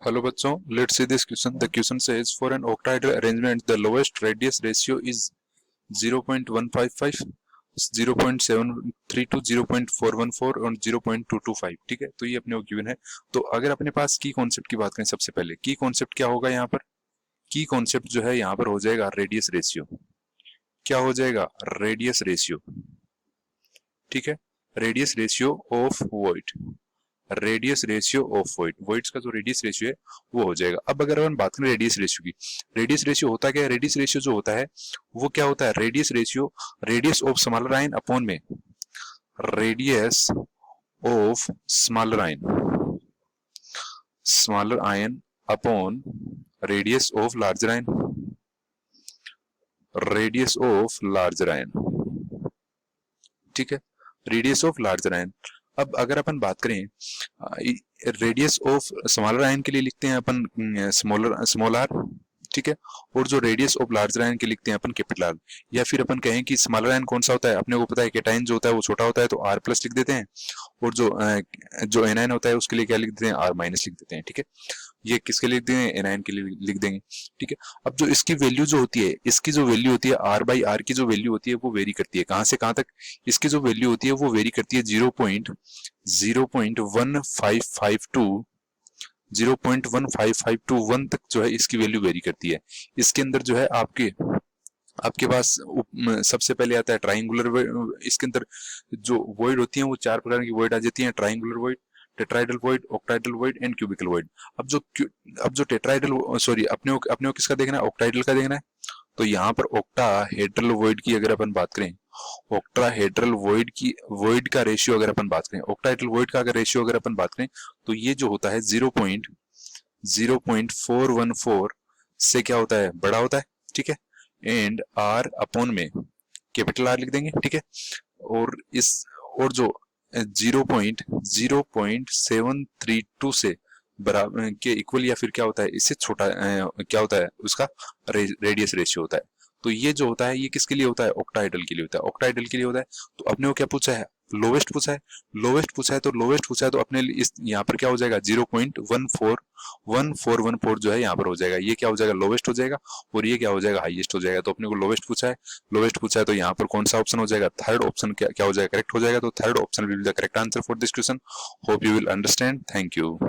Hello बच्चों, let's see this question. The question says for an octahedral arrangement, the lowest radius ratio is 0.155, 0.732, 0.414 और 0.225. ठीक है, तो ये अपने को गिवन है. तो अगर अपने पास की कॉन्सेप्ट की बात करें, सबसे पहले की कॉन्सेप्ट क्या होगा यहाँ पर? की कॉन्सेप्ट जो है यहाँ पर हो जाएगा रेडियस रेशियो. क्या हो जाएगा? Radius ratio. ठीक है, radius ratio of void. Radius ratio of void, voids का जो रेडियस रेशियो है वो हो जाएगा. अब अगर हम बात करें रेडियस रेशियो की, रेडियस रेशियो होता क्या है? रेडियस रेशियो जो होता है वो क्या होता है? Radius ratio radius of smaller ion upon में radius of smaller ion, smaller ion upon radius of larger ion, radius of larger ion. ठीक है, रेडियस ऑफ लार्जर आयन. अब अगर अपन बात करें रेडियस ऑफ स्मॉलर आयन के लिए लिखते हैं अपन स्मॉल आर. ठीक है, और जो रेडियस ऑफ लार्जर आयन के लिखते हैं अपन कैपिटल आर. या फिर अपन कहें कि स्मॉलर आयन कौन सा होता है, अपने को पता है कैटायन जो होता है वो छोटा होता है तो आर प्लस लिख देते हैं, और जो एनायन होता है उसके लिए क्या लिख देते हैं? आर माइनस लिख देते हैं. ठीक है, ये किसके लिए लिख देंगे? एनायन के लिए लिख देंगे. ठीक है, अब जो इसकी वैल्यू जो होती है, इसकी जो वैल्यू होती है आर बाई आर की जो वैल्यू होती है वो वेरी करती है. कहां से कहां तक? इसकी जो वैल्यू होती है वो वेरी करती है 0.1552, 0.1551 तक जो है इसकी वैल्यू वेरी करती है. इसके अंदर जो है आपके पास सबसे पहले आता है ट्राइंगुलर. इसके अंदर जो वॉइड होती है वो चार प्रकार की वॉइड आ जाती है: triangular void, tetrahedral void, octahedral void and cubical void. अब जो टेट्राइडल सॉरी अपने को किसका देखना है? ऑक्टाइडल का देखना है. तो यहाँ पर ऑक्टाहेड्रल वॉइड की अगर अपन बात करें, ऑक्टाहेड्रल वॉइड का रेशियो अगर अपन बात करें, ऑक्टाहेड्रल वॉइड का अगर रेशियो अगर अपन बात करें तो ये जो होता है 0.414 से क्या होता है? बड़ा होता है. ठीक है, एंड आर अपॉन में कैपिटल आर लिख देंगे. ठीक है, और जो 0.732 से बराबर के इक्वल या फिर क्या होता है इससे छोटा क्या होता है? उसका रेडियस रेशियो होता है. तो ये जो होता है ये किसके लिए होता है? ऑक्टाहेड्रल के लिए होता है. ऑक्टाहेड्रल के लिए होता है. तो अपने को क्या पूछा है? लोवेस्ट पूछा है. लोवेस्ट पूछा है तो अपने इस यहाँ पर क्या हो जाएगा? 0.1414 जो है यहाँ पर हो जाएगा. ये क्या हो जाएगा? लोवेस्ट हो जाएगा. और ये क्या हो जाएगा? हाईएस्ट हो जाएगा. तो अपने को लोवेस्ट पूछा है, तो यहाँ पर कौन सा ऑप्शन हो जाएगा? थर्ड ऑप्शन क्या हो जाएगा? करेक्ट हो जाएगा. तो third option will be the correct answer for this question. Hope you will understand. Thank you.